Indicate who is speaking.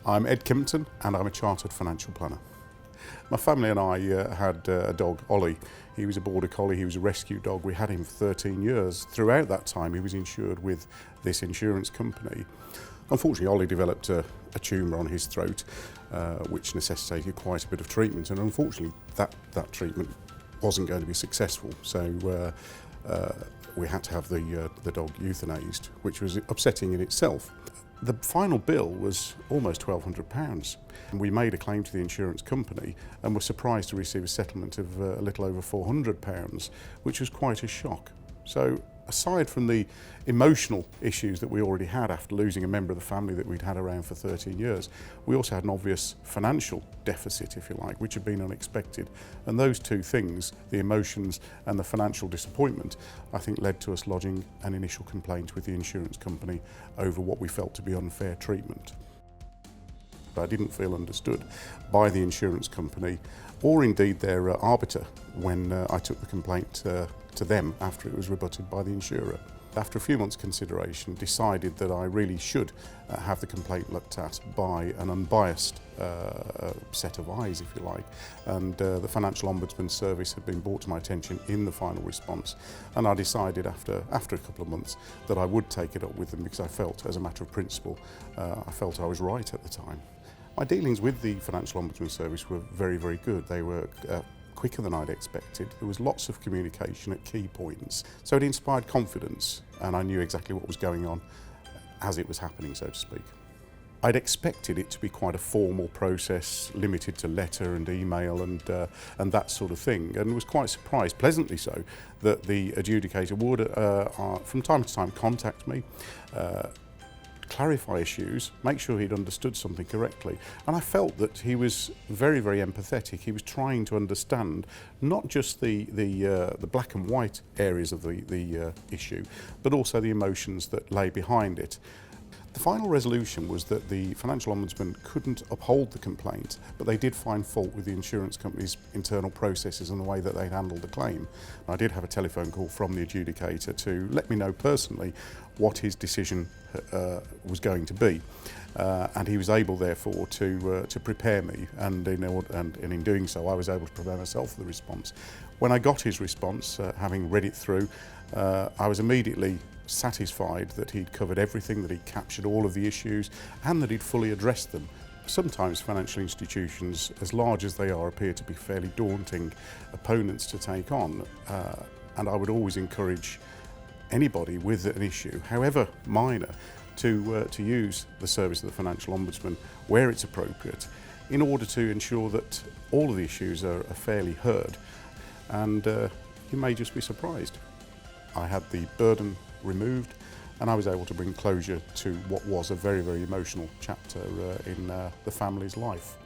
Speaker 1: I'm Ed Kimpton and I'm a chartered financial planner. My family and I had a dog, Ollie. He was a border collie, he was a rescue dog. We had him for 13 years. Throughout that time he was insured with this insurance company. Unfortunately, Ollie developed a tumour on his throat, which necessitated quite a bit of treatment, and unfortunately that treatment wasn't going to be successful. So we had to have the dog euthanased, which was upsetting in itself. The final bill was almost £1,200. We made a claim to the insurance company and were surprised to receive a settlement of a little over £400, which was quite a shock. So aside from the emotional issues that we already had after losing a member of the family that we'd had around for 13 years, we also had an obvious financial deficit, if you like, which had been unexpected. And those two things, the emotions and the financial disappointment, I think led to us lodging an initial complaint with the insurance company over what we felt to be unfair treatment. I didn't feel understood by the insurance company or indeed their arbiter when I took the complaint to them after it was rebutted by the insurer. After a few months' consideration, decided that I really should have the complaint looked at by an unbiased set of eyes, if you like. And the Financial Ombudsman Service had been brought to my attention in the final response, and I decided after a couple of months that I would take it up with them because I felt, as a matter of principle, I felt I was right at the time. My dealings with the Financial Ombudsman Service were very, very good. They were quicker than I'd expected. There was lots of communication at key points. So it inspired confidence, and I knew exactly what was going on as it was happening, so to speak. I'd expected it to be quite a formal process, limited to letter and email and that sort of thing, and was quite surprised, pleasantly so, that the adjudicator would, from time to time, contact me, clarify issues, make sure he'd understood something correctly. And I felt that he was very, very empathetic. He was trying to understand not just the black and white areas of the issue, but also the emotions that lay behind it. The final resolution was that the Financial Ombudsman couldn't uphold the complaint, but they did find fault with the insurance company's internal processes and the way that they'd handled the claim. I did have a telephone call from the adjudicator to let me know personally what his decision was going to be, and he was able therefore to prepare me, and in doing so I was able to prepare myself for the response. When I got his response, having read it through, I was immediately satisfied that he'd covered everything, that he'd captured all of the issues and that he'd fully addressed them. Sometimes financial institutions, as large as they are, appear to be fairly daunting opponents to take on, and I would always encourage anybody with an issue, however minor, to use the service of the Financial Ombudsman where it's appropriate in order to ensure that all of the issues are fairly heard, and you may just be surprised. I had the burden removed and I was able to bring closure to what was a very, very emotional chapter in the family's life.